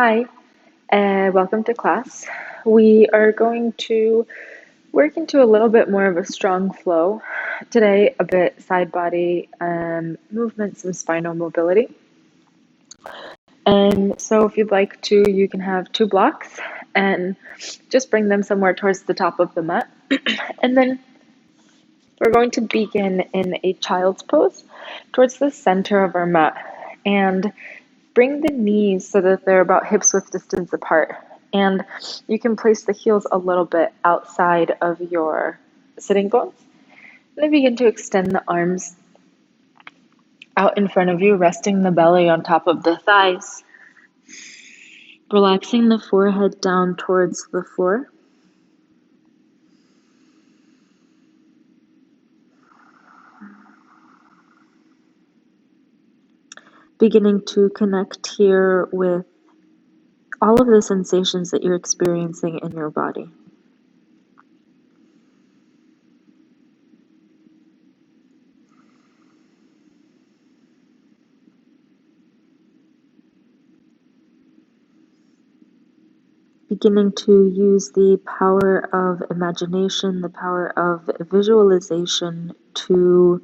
Hi, welcome to class. We are going to work into a little bit more of a strong flow. Today, a bit side body movements and spinal mobility. And so if you'd like to, you can have two blocks and just bring them somewhere towards the top of the mat. And then we're going to begin in a child's pose towards the center of our mat. And bring the knees so that they're about hips width distance apart. And you can place the heels a little bit outside of your sitting bones. And then begin to extend the arms out in front of you, resting the belly on top of the thighs. Relaxing the forehead down towards the floor. Beginning to connect here with all of the sensations that you're experiencing in your body. Beginning to use the power of imagination, the power of visualization to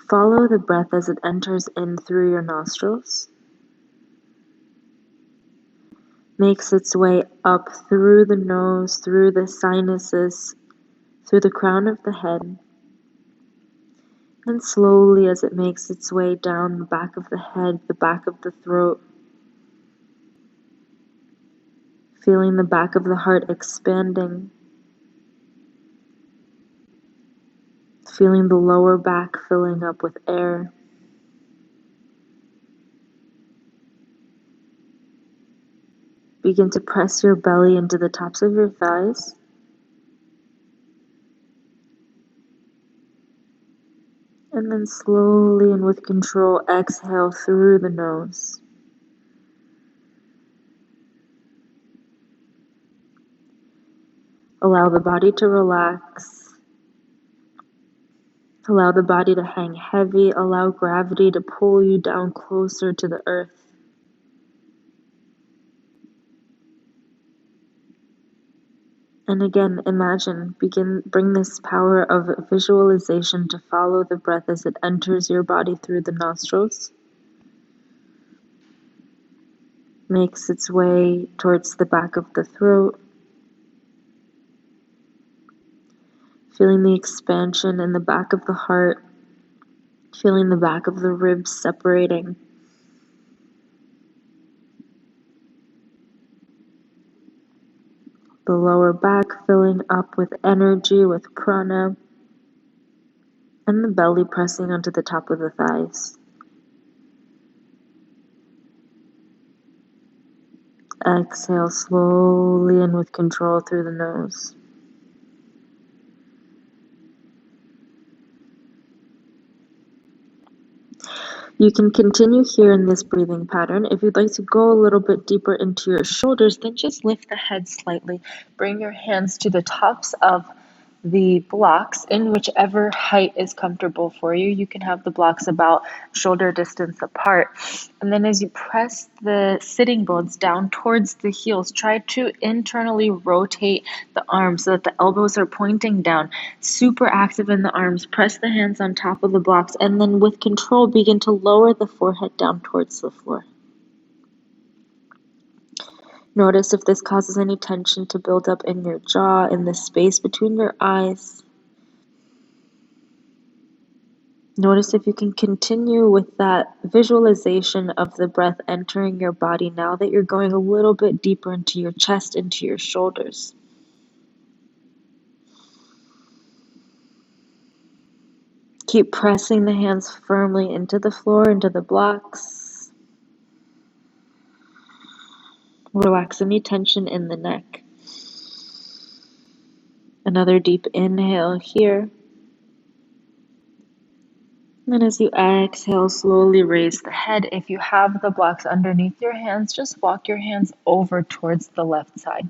follow the breath as it enters in through your nostrils, makes its way up through the nose, through the sinuses, through the crown of the head, and slowly as it makes its way down the back of the head, the back of the throat, feeling the back of the heart expanding, feeling the lower back filling up with air. Begin to press your belly into the tops of your thighs. And then slowly and with control, exhale through the nose. Allow the body to relax. Allow the body to hang heavy. Allow gravity to pull you down closer to the earth. And again, imagine, bring this power of visualization to follow the breath as it enters your body through the nostrils. Makes its way towards the back of the throat. Feeling the expansion in the back of the heart. Feeling the back of the ribs separating. The lower back filling up with energy, with prana, and the belly pressing onto the top of the thighs. Exhale slowly and with control through the nose. You can continue here in this breathing pattern. If you'd like to go a little bit deeper into your shoulders, then just lift the head slightly. Bring your hands to the tops of the blocks in whichever height is comfortable for you. You can have the blocks about shoulder distance apart. And then as you press the sitting bones down towards the heels, try to internally rotate the arms so that the elbows are pointing down. Super active in the arms. Press the hands on top of the blocks and then with control begin to lower the forehead down towards the floor. Notice if this causes any tension to build up in your jaw, in the space between your eyes. Notice if you can continue with that visualization of the breath entering your body now that you're going a little bit deeper into your chest, into your shoulders. Keep pressing the hands firmly into the floor, into the blocks. Relax any tension in the neck. Another deep inhale here. And then as you exhale, slowly raise the head. If you have the blocks underneath your hands, just walk your hands over towards the left side.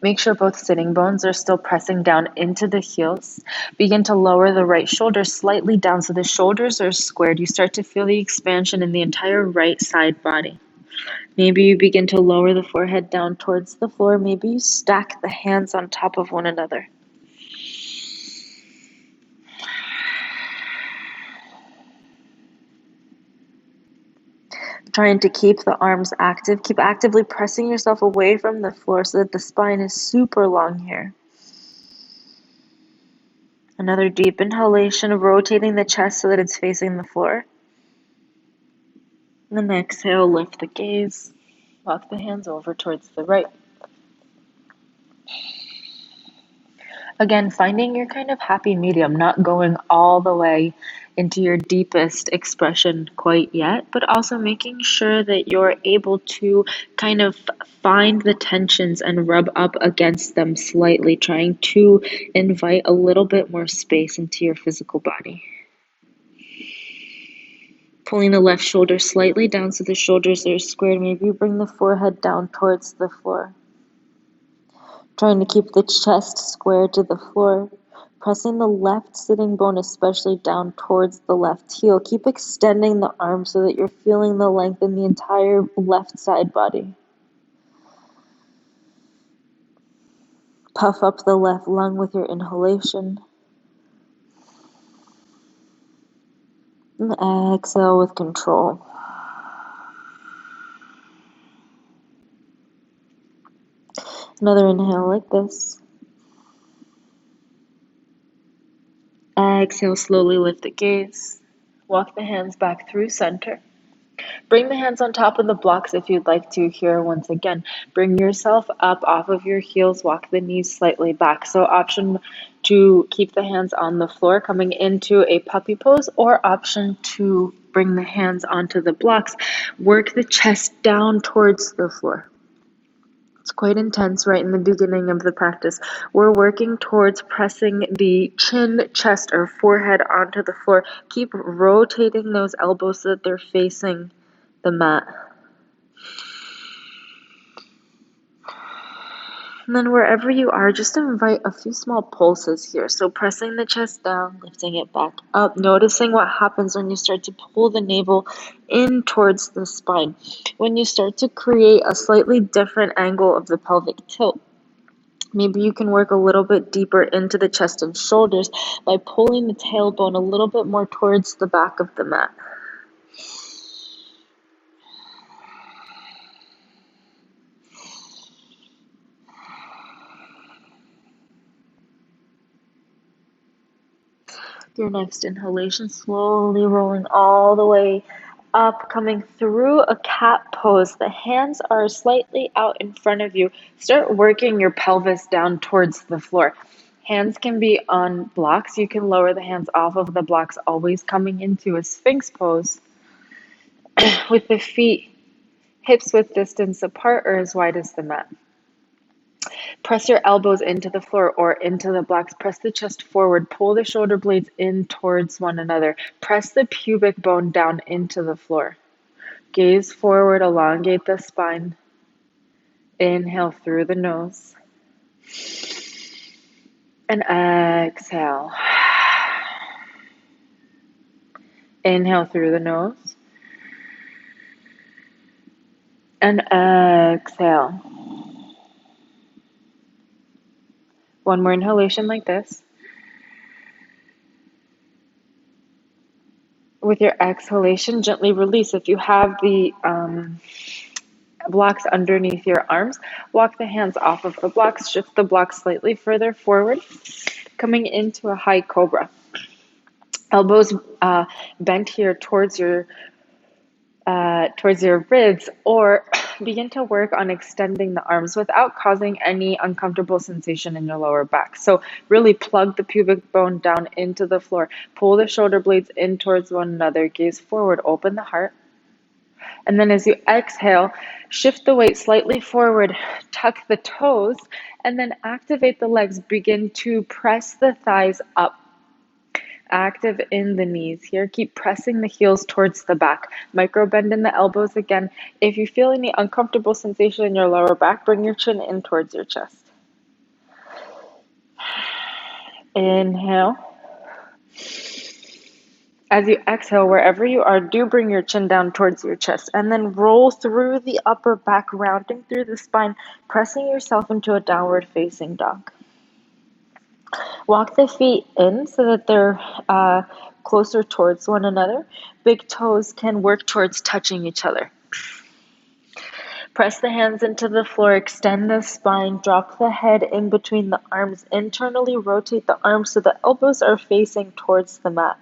Make sure both sitting bones are still pressing down into the heels. Begin to lower the right shoulder slightly down so the shoulders are squared. You start to feel the expansion in the entire right side body. Maybe you begin to lower the forehead down towards the floor. Maybe you stack the hands on top of one another. Trying to keep the arms active. Keep actively pressing yourself away from the floor so that the spine is super long here. Another deep inhalation, rotating the chest so that it's facing the floor. And then exhale, lift the gaze. Walk the hands over towards the right. Again, finding your kind of happy medium, not going all the way into your deepest expression quite yet, but also making sure that you're able to kind of find the tensions and rub up against them slightly, trying to invite a little bit more space into your physical body. Pulling the left shoulder slightly down so the shoulders are squared. Maybe you bring the forehead down towards the floor. Trying to keep the chest square to the floor. Pressing the left sitting bone especially down towards the left heel. Keep extending the arms so that you're feeling the length in the entire left side body. Puff up the left lung with your inhalation. And exhale with control. Another inhale like this. Exhale, slowly lift the gaze. Walk the hands back through center. Bring the hands on top of the blocks if you'd like to here once again. Bring yourself up off of your heels, walk the knees slightly back. So option to keep the hands on the floor coming into a puppy pose, or option to bring the hands onto the blocks. Work the chest down towards the floor. It's quite intense right in the beginning of the practice. We're working towards pressing the chin, chest, or forehead onto the floor. Keep rotating those elbows so that they're facing the mat. And then wherever you are, just invite a few small pulses here. So pressing the chest down, lifting it back up, noticing what happens when you start to pull the navel in towards the spine. When you start to create a slightly different angle of the pelvic tilt. Maybe you can work a little bit deeper into the chest and shoulders by pulling the tailbone a little bit more towards the back of the mat. Your next inhalation, slowly rolling all the way up, coming through a cat pose. The hands are slightly out in front of you. Start working your pelvis down towards the floor. Hands can be on blocks. You can lower the hands off of the blocks, always coming into a sphinx pose with the feet hips width distance apart or as wide as the mat. Press your elbows into the floor or into the blocks. Press the chest forward. Pull the shoulder blades in towards one another. Press the pubic bone down into the floor. Gaze forward, elongate the spine. Inhale through the nose. And exhale. Inhale through the nose. And exhale. One more inhalation like this. With your exhalation, gently release. If you have the blocks underneath your arms, walk the hands off of the blocks, shift the blocks slightly further forward, coming into a high cobra. Elbows bent here towards your ribs, or begin to work on extending the arms without causing any uncomfortable sensation in your lower back. So really plug the pubic bone down into the floor. Pull the shoulder blades in towards one another. Gaze forward. Open the heart. And then as you exhale, shift the weight slightly forward. Tuck the toes. And then activate the legs. Begin to press the thighs up. Active in the knees here. Keep pressing the heels towards the back. Micro bend in the elbows again. If you feel any uncomfortable sensation in your lower back, bring your chin in towards your chest. Inhale. As you exhale, wherever you are, do bring your chin down towards your chest and then roll through the upper back, rounding through the spine, pressing yourself into a downward facing dog. Walk the feet in so that they're closer towards one another. Big toes can work towards touching each other. Press the hands into the floor, extend the spine, drop the head in between the arms, internally rotate the arms so the elbows are facing towards the mat.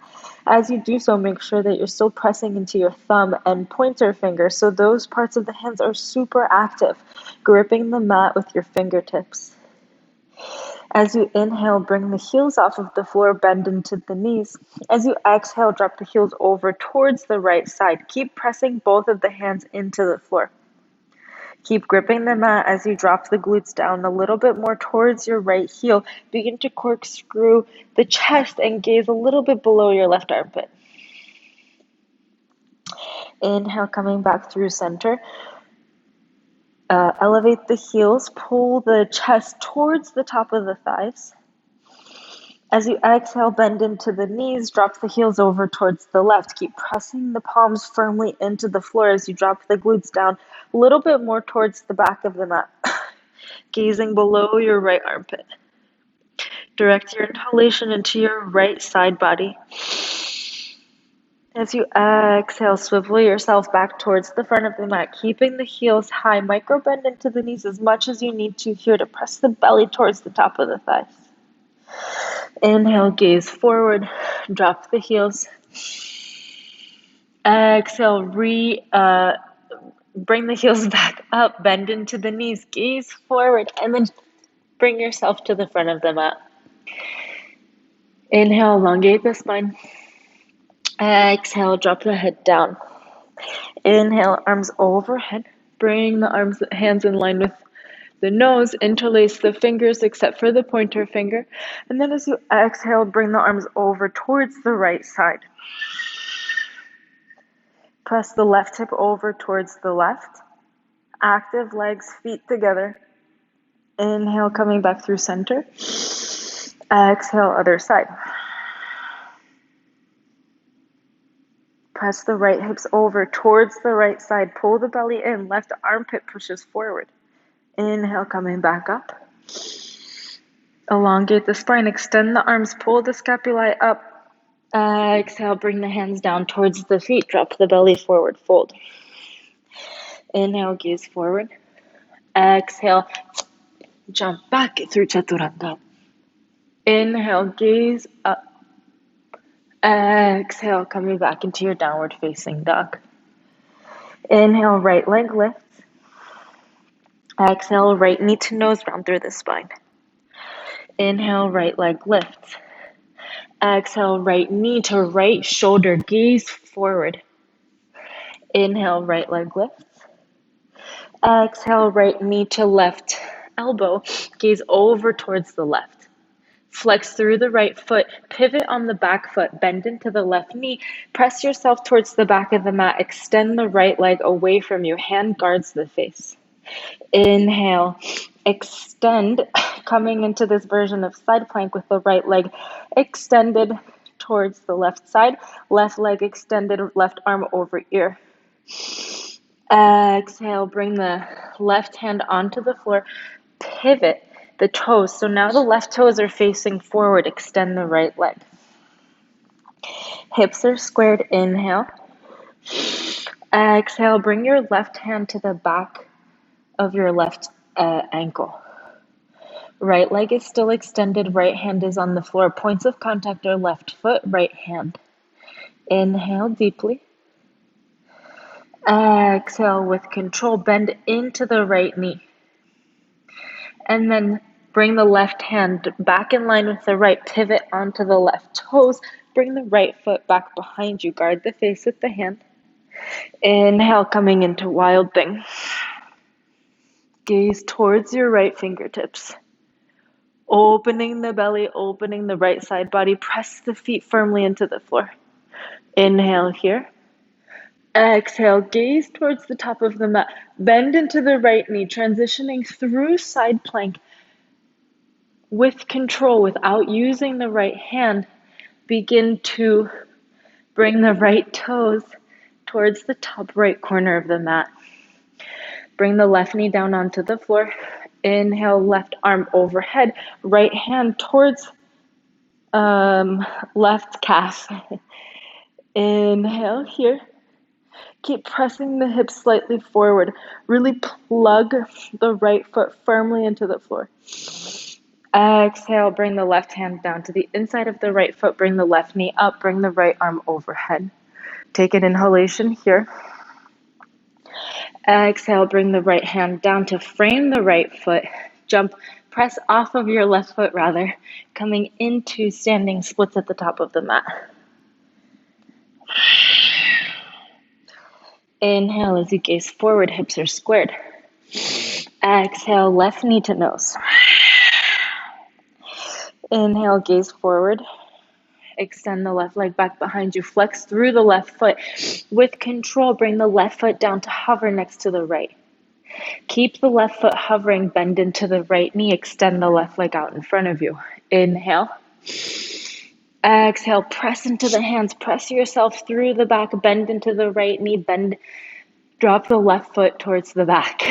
As you do so, make sure that you're still pressing into your thumb and pointer finger so those parts of the hands are super active, gripping the mat with your fingertips. As you inhale, bring the heels off of the floor, bend into the knees. As you exhale, drop the heels over towards the right side. Keep pressing both of the hands into the floor. Keep gripping the mat as you drop the glutes down a little bit more towards your right heel. Begin to corkscrew the chest and gaze a little bit below your left armpit. Inhale, coming back through center. Elevate the heels, pull the chest towards the top of the thighs. As you exhale, bend into the knees, drop the heels over towards the left. Keep pressing the palms firmly into the floor as you drop the glutes down a little bit more towards the back of the mat, gazing below your right armpit. Direct your inhalation into your right side body. As you exhale, swivel yourself back towards the front of the mat, keeping the heels high. Micro bend into the knees as much as you need to here to press the belly towards the top of the thighs. Inhale, gaze forward, drop the heels. Exhale, bring the heels back up, bend into the knees, gaze forward, and then bring yourself to the front of the mat. Inhale, elongate the spine. Exhale, drop the head down. Inhale, arms overhead. Bring the hands in line with the nose. Interlace the fingers except for the pointer finger. And then as you exhale, bring the arms over towards the right side. Press the left hip over towards the left. Active legs, feet together. Inhale, coming back through center. Exhale, other side. Press the right hips over towards the right side. Pull the belly in. Left armpit pushes forward. Inhale, coming back up. Elongate the spine. Extend the arms. Pull the scapulae up. Exhale, bring the hands down towards the feet. Drop the belly forward. Fold. Inhale, gaze forward. Exhale, jump back through Chaturanga. Inhale, gaze up. Exhale, coming back into your downward facing dog. Inhale, right leg lifts. Exhale, right knee to nose, round through the spine. Inhale, right leg lifts. Exhale, right knee to right shoulder, gaze forward. Inhale, right leg lifts. Exhale, right knee to left elbow, gaze over towards the left. Flex through the right foot, pivot on the back foot, bend into the left knee, press yourself towards the back of the mat, extend the right leg away from you, hand guards the face. Inhale, extend, coming into this version of side plank with the right leg extended towards the left side, left leg extended, left arm over ear. Exhale, bring the left hand onto the floor, pivot the toes. So now the left toes are facing forward. Extend the right leg. Hips are squared. Inhale. Exhale, bring your left hand to the back of your left ankle. Right leg is still extended. Right hand is on the floor. Points of contact are left foot, right hand. Inhale deeply. Exhale with control. Bend into the right knee. And then bring the left hand back in line with the right. Pivot onto the left toes. Bring the right foot back behind you. Guard the face with the hand. Inhale, coming into wild thing. Gaze towards your right fingertips. Opening the belly, opening the right side body. Press the feet firmly into the floor. Inhale here. Exhale, gaze towards the top of the mat. Bend into the right knee, transitioning through side plank. With control, without using the right hand, begin to Bring the right toes towards the top right corner of the mat. Bring the left knee down onto the floor. Inhale, left arm overhead, right hand towards left calf. Inhale here. Keep pressing the hips slightly forward. Really plug the right foot firmly into the floor. Exhale, bring the left hand down to the inside of the right foot. Bring the left knee up. Bring the right arm overhead. Take an inhalation here. Exhale, bring the right hand down to frame the right foot. Jump, press off of your left foot rather, coming into standing splits at the top of the mat. Inhale as you gaze forward, hips are squared. Exhale, left knee to nose. Inhale, gaze forward. Extend the left leg back behind you. Flex through the left foot. With control, bring the left foot down to hover next to the right. Keep the left foot hovering, bend into the right knee, extend the left leg out in front of you. Inhale. Exhale, press into the hands, press yourself through the back, bend into the right knee, bend, drop the left foot towards the back.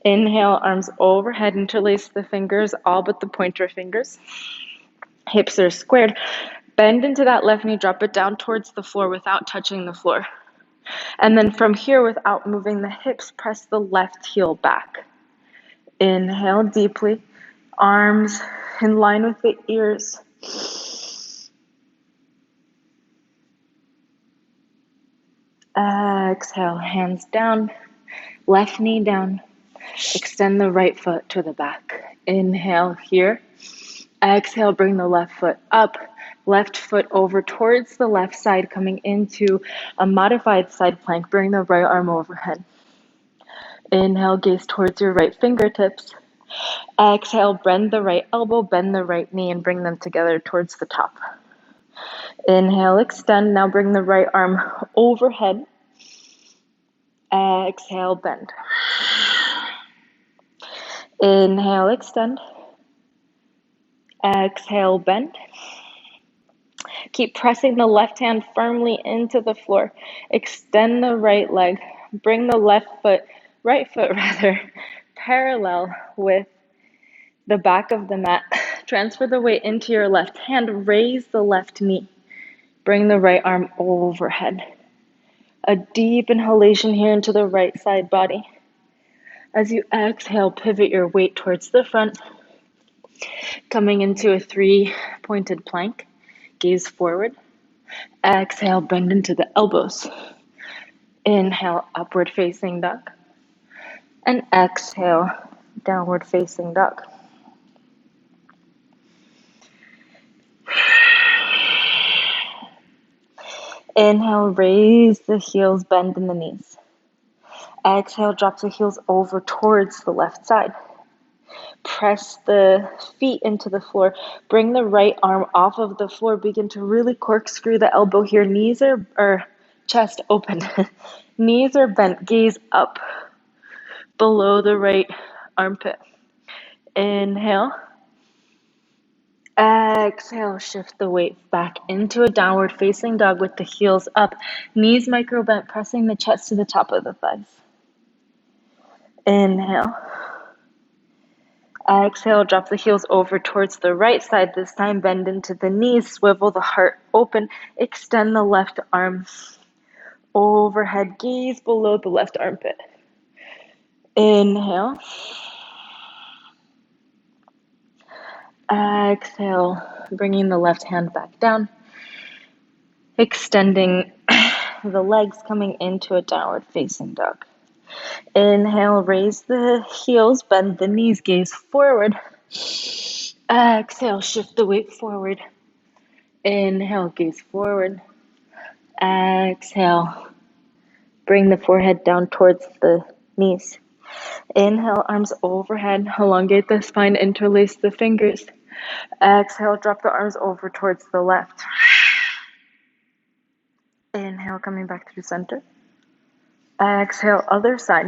Inhale, arms overhead, interlace the fingers, all but the pointer fingers. Hips are squared. Bend into that left knee, drop it down towards the floor without touching the floor. And then from here, without moving the hips, press the left heel back. Inhale deeply, arms in line with the ears. Exhale, hands down, left knee down. Extend the right foot to the back. Inhale here. Exhale, bring the left foot up. Left foot over towards the left side, coming into a modified side plank. Bring the right arm overhead. Inhale, gaze towards your right fingertips. Exhale, bend the right elbow, bend the right knee, and bring them together towards the top. Inhale, extend. Now bring the right arm overhead. Exhale, bend. Inhale, extend. Exhale, bend. Keep pressing the left hand firmly into the floor. Extend the right leg. Bring the right foot rather, parallel with the back of the mat. Transfer the weight into your left hand. Raise the left knee. Bring the right arm overhead. A deep inhalation here into the right side body. As you exhale, pivot your weight towards the front. Coming into a 3-pointed plank. Gaze forward. Exhale, bend into the elbows. Inhale, upward facing dog. And exhale, downward facing dog. Inhale, raise the heels, bend in the knees. Exhale, drop the heels over towards the left side. Press the feet into the floor. Bring the right arm off of the floor. Begin to really corkscrew the elbow here. Knees are chest open. Knees are bent. Gaze up below the right armpit. Inhale. Exhale, shift the weight back into a downward facing dog with the heels up. Knees micro bent, pressing the chest to the top of the thighs. Inhale. Exhale, drop the heels over towards the right side. This time, bend into the knees, swivel the heart open, extend the left arm overhead, gaze below the left armpit. Inhale. Exhale, bringing the left hand back down, extending the legs, coming into a downward facing dog. Inhale, raise the heels, bend the knees, gaze forward. Exhale, shift the weight forward. Inhale, gaze forward. Exhale, bring the forehead down towards the knees. Inhale, arms overhead, elongate the spine, interlace the fingers. Exhale, drop the arms over towards the left. Inhale, coming back through center. Exhale, other side.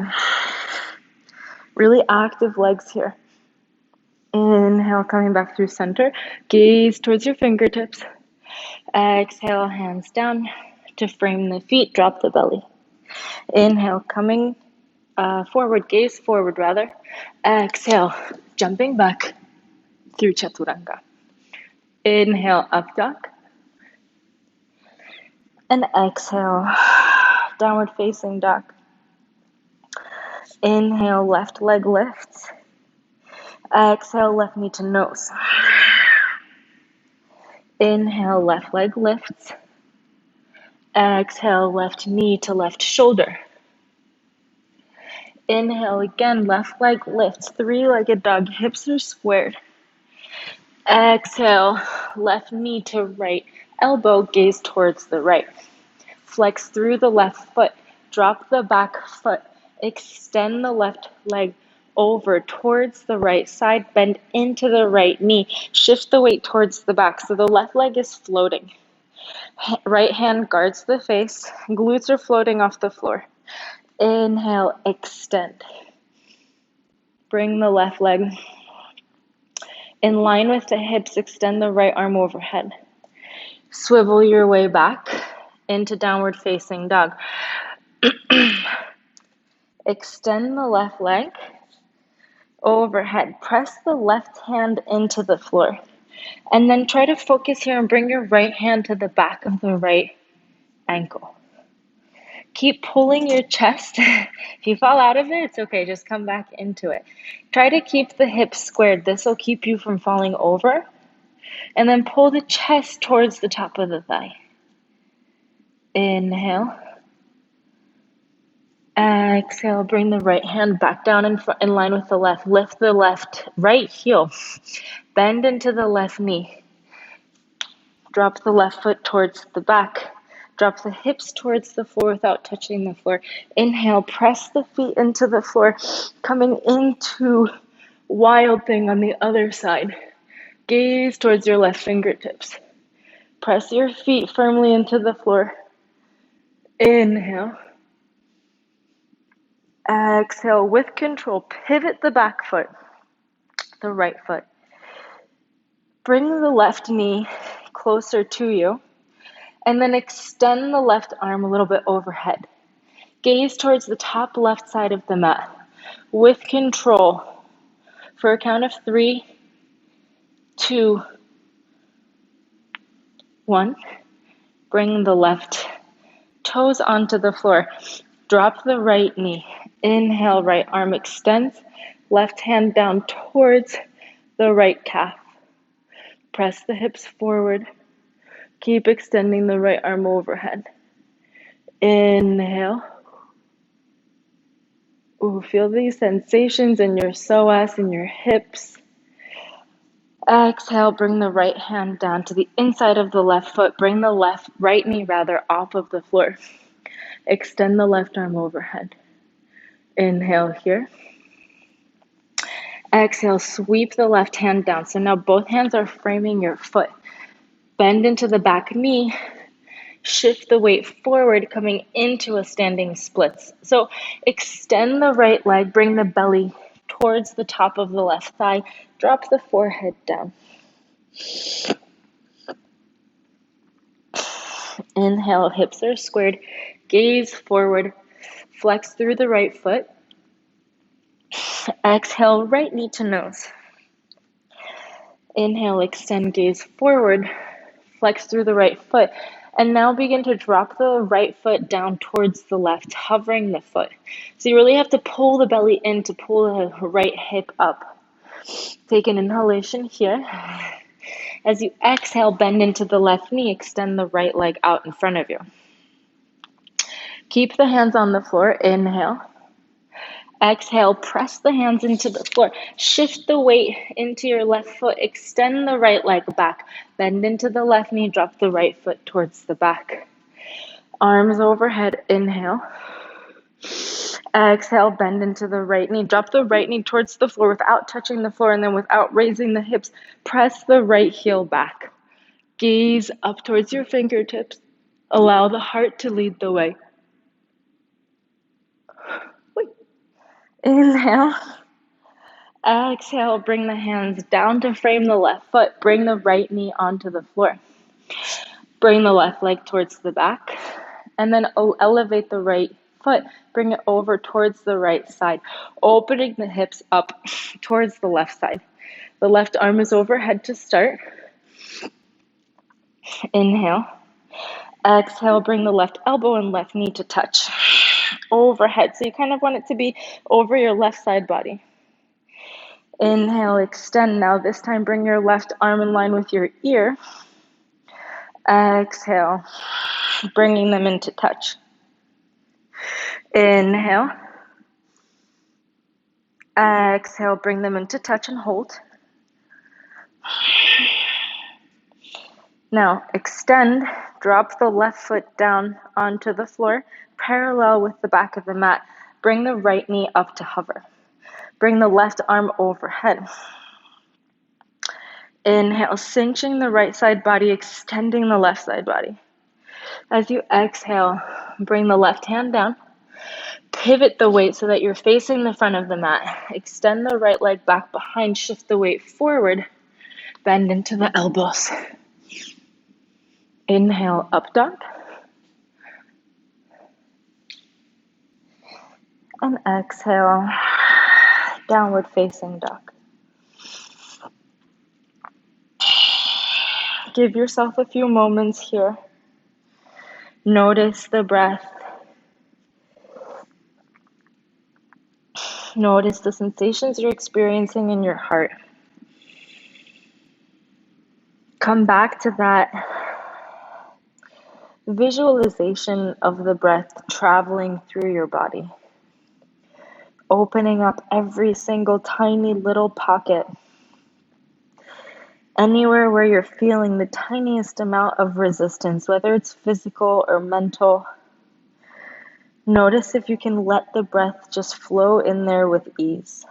Really active legs here. Inhale, coming back through center. Gaze towards your fingertips. Exhale, hands down to frame the feet, drop the belly. Inhale, coming forward, gaze forward rather. Exhale, jumping back through Chaturanga. Inhale, up dog. And exhale, downward facing dog. Inhale, left leg lifts. Exhale, left knee to nose. Inhale, left leg lifts. Exhale, left knee to left shoulder. Inhale again, left leg lifts, three-legged dog, hips are squared. Exhale, left knee to right elbow, gaze towards the right. Flex through the left foot, drop the back foot, extend the left leg over towards the right side, bend into the right knee, shift the weight towards the back so the left leg is floating. Right hand guards the face, glutes are floating off the floor. Inhale, extend. Bring the left leg in line with the hips, extend the right arm overhead. Swivel your way back into downward facing dog. Extend the left leg overhead. Press the left hand into the floor. And then try to focus here and bring your right hand to the back of the right ankle. Keep pulling your chest. If you fall out of it, it's okay. Just come back into it. Try to keep the hips squared. This will keep you from falling over. And then pull the chest towards the top of the thigh. Inhale. Exhale, bring the right hand back down in line with the left. Lift the left right heel. Bend into the left knee. Drop the left foot towards the back. Drop the hips towards the floor without touching the floor. Inhale, press the feet into the floor, coming into wild thing on the other side. Gaze towards your left fingertips. Press your feet firmly into the floor. Inhale. Exhale, with control, pivot the back foot, the right foot. Bring the left knee closer to you, and then extend the left arm a little bit overhead. Gaze towards the top left side of the mat. With control, for a count of 3, 2, 1, bring the left toes onto the floor. Drop the right knee. Inhale, right arm extends. Left hand down towards the right calf. Press the hips forward. Keep extending the right arm overhead. Inhale. Ooh, feel these sensations in your psoas, in your hips. Exhale, bring the right hand down to the inside of the left foot. Bring the right knee off of the floor. Extend the left arm overhead. Inhale here. Exhale, sweep the left hand down. So now both hands are framing your foot. Bend into the back knee. Shift the weight forward, coming into a standing splits. So extend the right leg, bring the belly towards the top of the left thigh. Drop the forehead down. Inhale, hips are squared. Gaze forward. Flex through the right foot. Exhale, right knee to nose. Inhale, extend, gaze forward. Flex through the right foot. And now begin to drop the right foot down towards the left, hovering the foot. So you really have to pull the belly in to pull the right hip up. Take an inhalation here. As you exhale, bend into the left knee, extend the right leg out in front of you. Keep the hands on the floor. Inhale. Exhale, press the hands into the floor. Shift the weight into your left foot. Extend the right leg back. Bend into the left knee. Drop the right foot towards the back. Arms overhead. Inhale. Exhale, bend into the right knee. Drop the right knee towards the floor without touching the floor, and then without raising the hips, press the right heel back. Gaze up towards your fingertips. Allow the heart to lead the way. Inhale. Exhale, bring the hands down to frame the left foot. Bring the right knee onto the floor. Bring the left leg towards the back, and then elevate the right foot. Bring it over towards the right side, opening the hips up towards the left side. The left arm is overhead to start. Inhale. Exhale, bring the left elbow and left knee to touch. Overhead, so you kind of want it to be over your left side body. Inhale, extend. Now this time bring your left arm in line with your ear. Exhale, bringing them into touch. Inhale. Exhale, bring them into touch and hold. Now extend, drop the left foot down onto the floor, parallel with the back of the mat. Bring the right knee up to hover. Bring the left arm overhead. Inhale, cinching the right side body, extending the left side body. As you exhale, bring the left hand down. Pivot the weight so that you're facing the front of the mat. Extend the right leg back behind, shift the weight forward, bend into the elbows. Inhale, up dog. And exhale, downward facing dog. Give yourself a few moments here. Notice the breath. Notice the sensations you're experiencing in your heart. Come back to that visualization of the breath traveling through your body, opening up every single tiny little pocket. Anywhere where you're feeling the tiniest amount of resistance, whether it's physical or mental, notice if you can let the breath just flow in there with ease.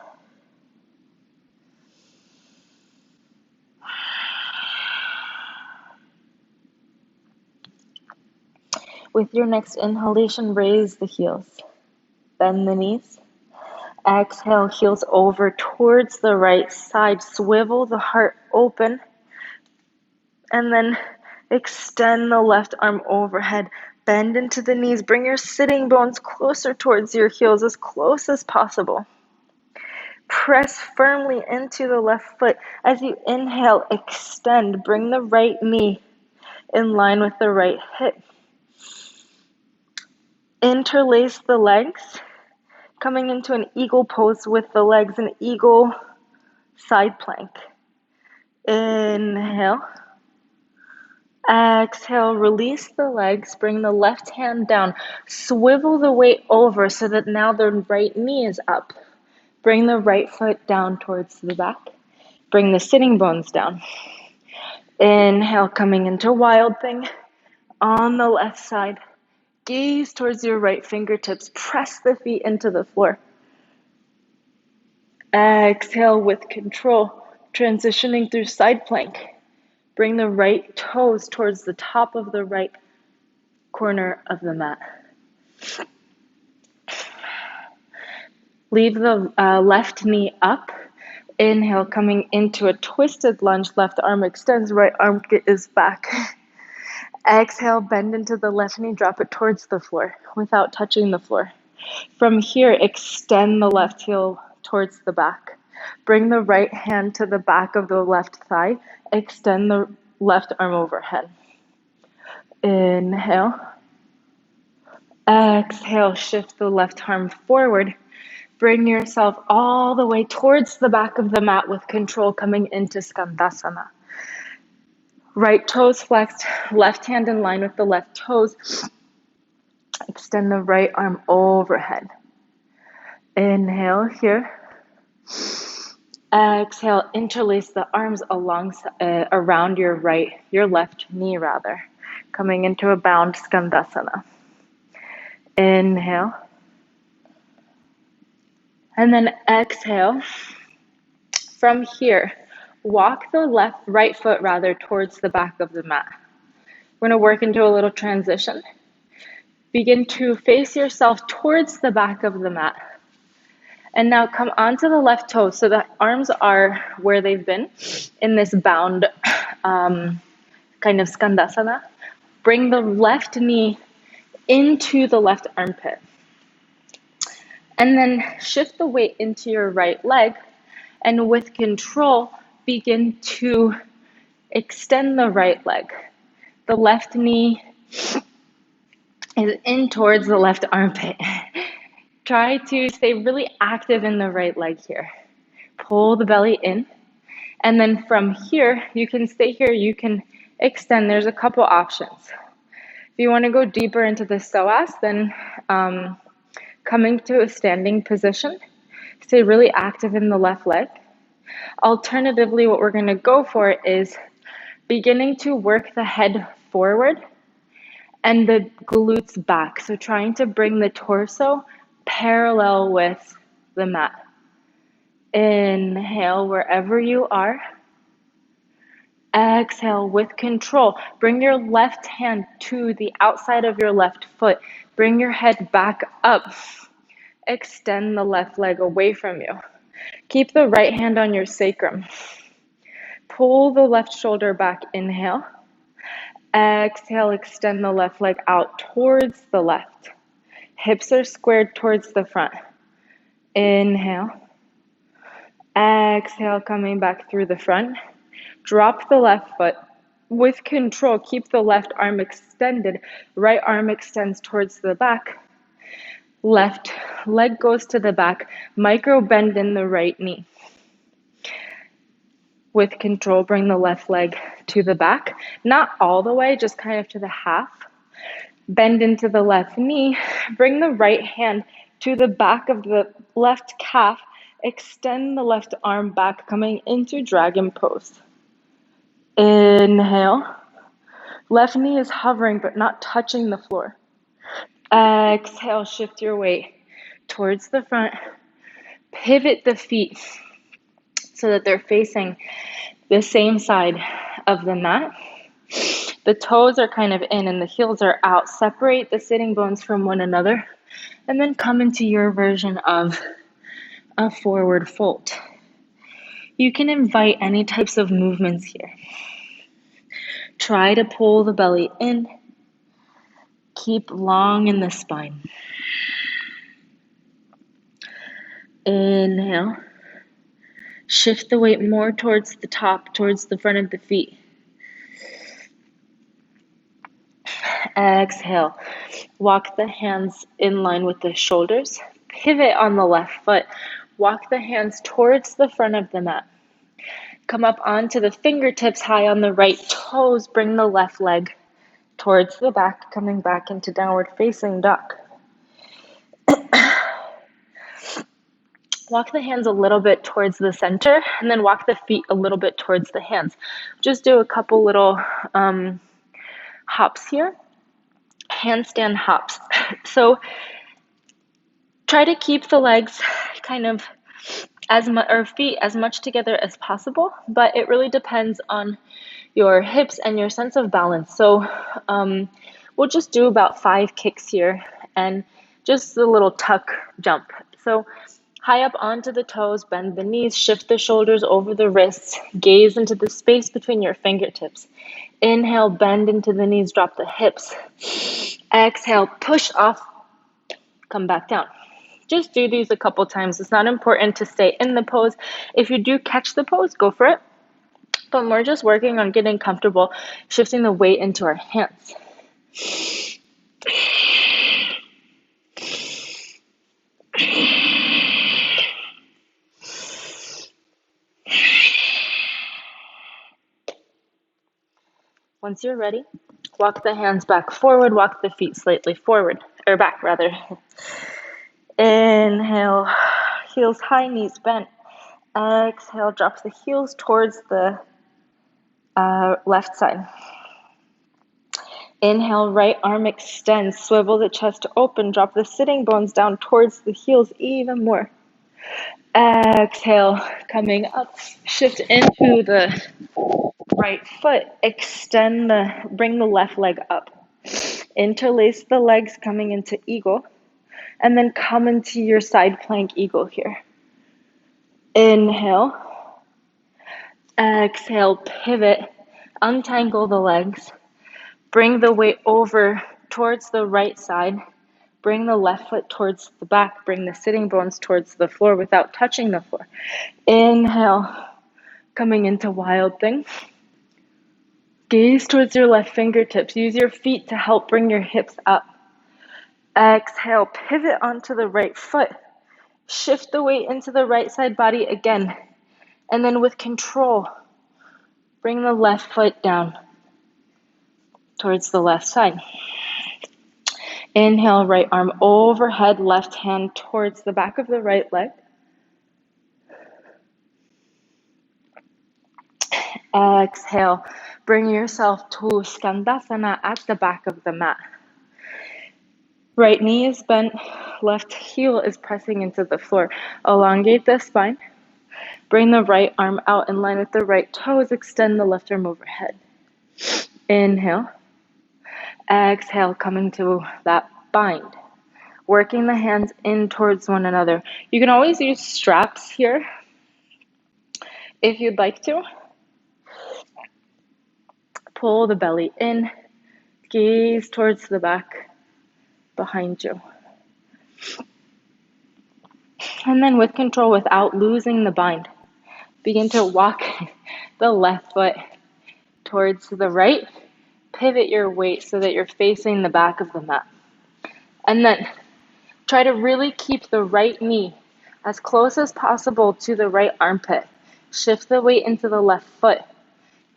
With your next inhalation, raise the heels. Bend the knees. Exhale, heels over towards the right side. Swivel the heart open. And then extend the left arm overhead. Bend into the knees. Bring your sitting bones closer towards your heels, as close as possible. Press firmly into the left foot. As you inhale, extend. Bring the right knee in line with the right hip. Interlace the legs, coming into an eagle pose with the legs, an eagle side plank. Inhale. Exhale, release the legs, bring the left hand down. Swivel the weight over so that now the right knee is up. Bring the right foot down towards the back. Bring the sitting bones down. Inhale, coming into wild thing on the left side. Gaze towards your right fingertips. Press the feet into the floor. Exhale with control, transitioning through side plank. Bring the right toes towards the top of the right corner of the mat. Leave the left knee up. Inhale, coming into a twisted lunge. Left arm extends, right arm is back. Exhale, bend into the left knee, drop it towards the floor without touching the floor. From here, extend the left heel towards the back. Bring the right hand to the back of the left thigh. Extend the left arm overhead. Inhale. Exhale, shift the left arm forward. Bring yourself all the way towards the back of the mat with control, coming into Skandasana. Right toes flexed, left hand in line with the left toes. Extend the right arm overhead. Inhale here. Exhale, interlace the arms around your left knee rather, coming into a bound Skandasana. Inhale. And then exhale. From here, walk the right foot towards the back of the mat. We're going to work into a little transition. Begin to face yourself towards the back of the mat. And now come onto the left toe so the arms are where they've been in this bound kind of Skandasana. Bring the left knee into the left armpit. And then shift the weight into your right leg, and with control, begin to extend the right leg. The left knee is in towards the left armpit. Try to stay really active in the right leg here. Pull the belly in. And then from here, you can stay here, you can extend. There's a couple options. If you want to go deeper into the psoas, then coming to a standing position, stay really active in the left leg. Alternatively, what we're going to go for is beginning to work the head forward and the glutes back. So trying to bring the torso parallel with the mat. Inhale wherever you are. Exhale with control. Bring your left hand to the outside of your left foot. Bring your head back up. Extend the left leg away from you. Keep the right hand on your sacrum. Pull the left shoulder back. Inhale. Exhale, extend the left leg out towards the left. Hips are squared towards the front. Inhale. Exhale, coming back through the front. Drop the left foot. With control, keep the left arm extended. Right arm extends towards the back. Left leg goes to the back. Micro bend in the right knee. With control, bring the left leg to the back. Not all the way, just kind of to the half. Bend into the left knee. Bring the right hand to the back of the left calf. Extend the left arm back, coming into dragon pose. Inhale. Left knee is hovering but not touching the floor. Exhale, shift your weight towards the front. Pivot the feet so that they're facing the same side of the mat. The toes are kind of in and the heels are out. Separate the sitting bones from one another and then come into your version of a forward fold. You can invite any types of movements here. Try to pull the belly in. Keep long in the spine. Inhale. Shift the weight more towards the top, towards the front of the feet. Exhale. Walk the hands in line with the shoulders. Pivot on the left foot. Walk the hands towards the front of the mat. Come up onto the fingertips high on the right toes. Bring the left leg towards the back, coming back into downward facing dog. Walk the hands a little bit towards the center and then walk the feet a little bit towards the hands. Just do a couple little hops here. Handstand hops. So try to keep the legs kind of or feet as much together as possible, but it really depends on your hips and your sense of balance. So we'll just do about 5 kicks here and just a little tuck jump. So high up onto the toes, bend the knees, shift the shoulders over the wrists, gaze into the space between your fingertips. Inhale, bend into the knees, drop the hips. Exhale, push off, come back down. Just do these a couple times. It's not important to stay in the pose. If you do catch the pose, go for it. But we're just working on getting comfortable, shifting the weight into our hands. Once you're ready, walk the hands back forward, walk the feet slightly forward, or back rather. Inhale, heels high, knees bent. Exhale, drop the heels towards the left side. Inhale, right arm extends, swivel the chest open, drop the sitting bones down towards the heels even more. Exhale, coming up, shift into the right foot, bring the left leg up. Interlace the legs coming into eagle, and then come into your side plank eagle here. Inhale. Exhale, pivot, untangle the legs. Bring the weight over towards the right side. Bring the left foot towards the back. Bring the sitting bones towards the floor without touching the floor. Inhale, coming into wild thing. Gaze towards your left fingertips. Use your feet to help bring your hips up. Exhale, pivot onto the right foot. Shift the weight into the right side body again. And then with control, bring the left foot down towards the left side. Inhale, right arm overhead, left hand towards the back of the right leg. Exhale, bring yourself to Skandasana at the back of the mat. Right knee is bent, left heel is pressing into the floor. Elongate the spine. Bring the right arm out in line with the right toes. Extend the left arm overhead. Inhale. Exhale, coming to that bind. Working the hands in towards one another. You can always use straps here if you'd like to. Pull the belly in. Gaze towards the back behind you. And then with control, without losing the bind, begin to walk the left foot towards the right. Pivot your weight so that you're facing the back of the mat. And then try to really keep the right knee as close as possible to the right armpit. Shift the weight into the left foot.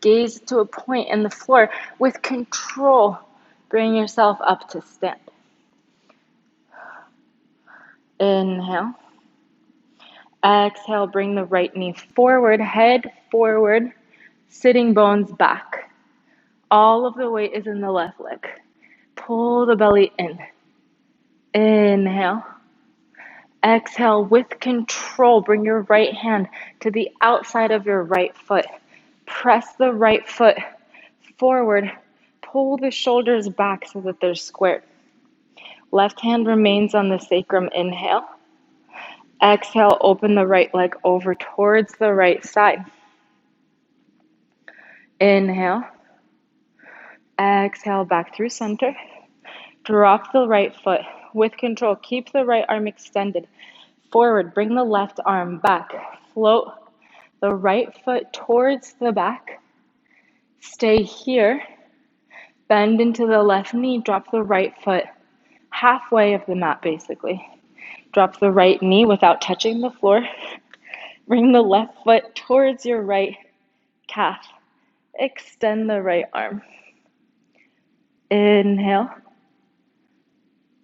Gaze to a point in the floor. With control, bring yourself up to stand. Inhale. Exhale, bring the right knee forward, head forward, sitting bones back. All of the weight is in the left leg. Pull the belly in. Inhale. Exhale, with control, bring your right hand to the outside of your right foot. Press the right foot forward. Pull the shoulders back so that they're squared. Left hand remains on the sacrum. Inhale. Exhale, open the right leg over towards the right side. Inhale. Exhale, back through center. Drop the right foot. With control, keep the right arm extended. Forward, bring the left arm back. Float the right foot towards the back. Stay here. Bend into the left knee. Drop the right foot halfway of the mat, basically. Drop the right knee without touching the floor. Bring the left foot towards your right calf. Extend the right arm. Inhale.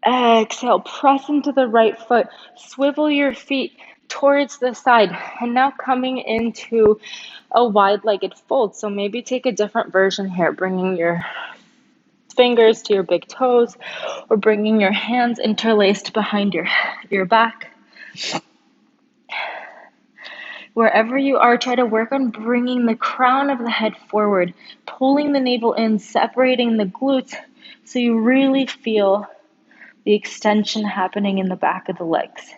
Exhale, press into the right foot. Swivel your feet towards the side. And now coming into a wide-legged fold. So maybe take a different version here, bringing your fingers to your big toes or bringing your hands interlaced behind your back. Wherever you are, try to work on bringing the crown of the head forward, pulling the navel in, separating the glutes so you really feel the extension happening in the back of the legs.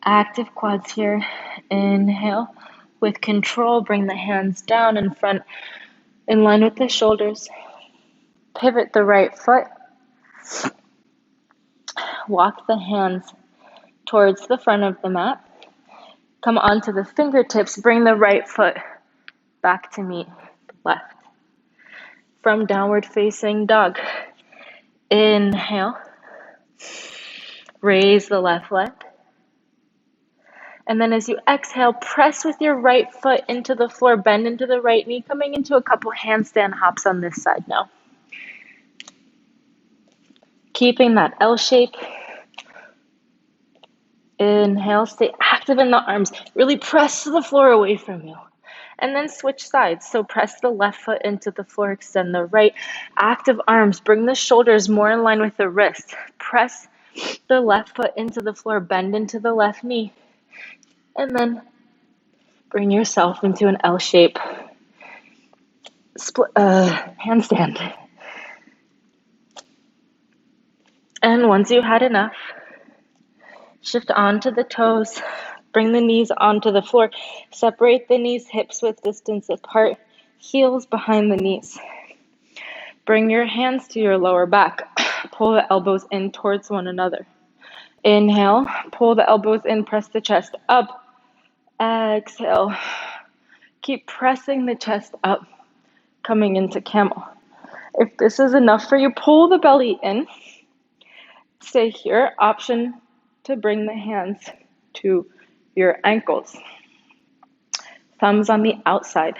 Active quads here. Inhale. With control, bring the hands down in front, in line with the shoulders. Pivot the right foot. Walk the hands towards the front of the mat. Come onto the fingertips. Bring the right foot back to meet the left. From downward facing dog. Inhale. Raise the left leg. And then as you exhale, press with your right foot into the floor. Bend into the right knee, coming into a couple handstand hops on this side now. Keeping that L shape. Inhale, stay active in the arms. Really press the floor away from you. And then switch sides. So press the left foot into the floor, extend the right. Active arms, bring the shoulders more in line with the wrists. Press the left foot into the floor, bend into the left knee. And then bring yourself into an L shape. Handstand. And once you've had enough, shift onto the toes. Bring the knees onto the floor. Separate the knees, hips width distance apart, heels behind the knees. Bring your hands to your lower back. Pull the elbows in towards one another. Inhale, pull the elbows in, press the chest up. Exhale. Keep pressing the chest up, coming into camel. If this is enough for you, pull the belly in. Stay here. Option to bring the hands to your ankles. Thumbs on the outside.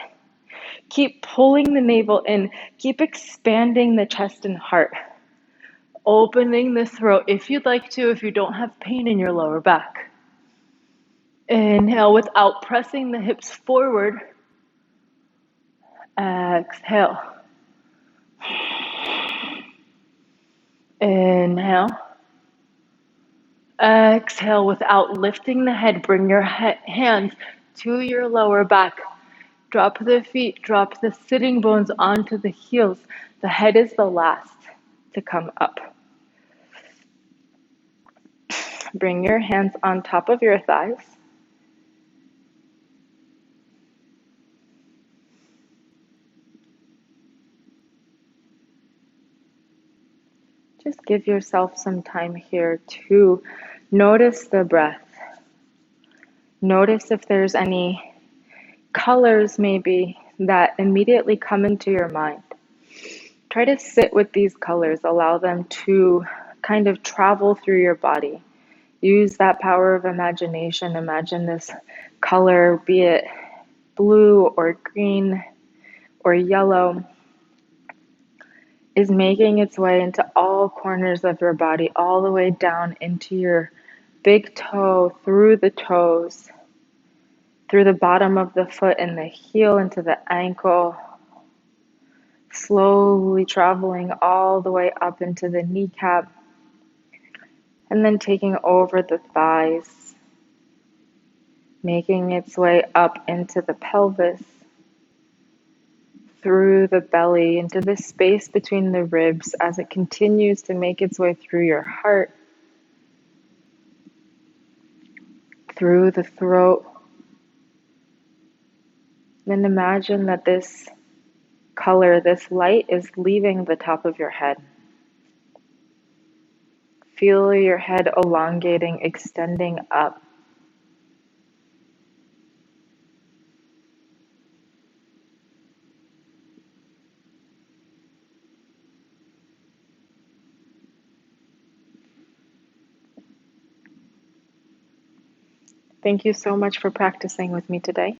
Keep pulling the navel in. Keep expanding the chest and heart. Opening the throat if you'd like to, if you don't have pain in your lower back. Inhale without pressing the hips forward. Exhale. Inhale. Exhale without lifting the head. Bring your hands to your lower back. Drop the feet, drop the sitting bones onto the heels. The head is the last to come up. Bring your hands on top of your thighs. Just give yourself some time here to notice the breath. Notice if there's any colors maybe that immediately come into your mind. Try to sit with these colors. Allow them to kind of travel through your body. Use that power of imagination. Imagine this color, be it blue or green or yellow, is making its way into all corners of your body, all the way down into your big toe, through the toes, through the bottom of the foot and the heel into the ankle, slowly traveling all the way up into the kneecap, and then taking over the thighs, making its way up into the pelvis, through the belly, into the space between the ribs as it continues to make its way through your heart, through the throat. Then imagine that this color, this light, is leaving the top of your head. Feel your head elongating, extending up. Thank you so much for practicing with me today.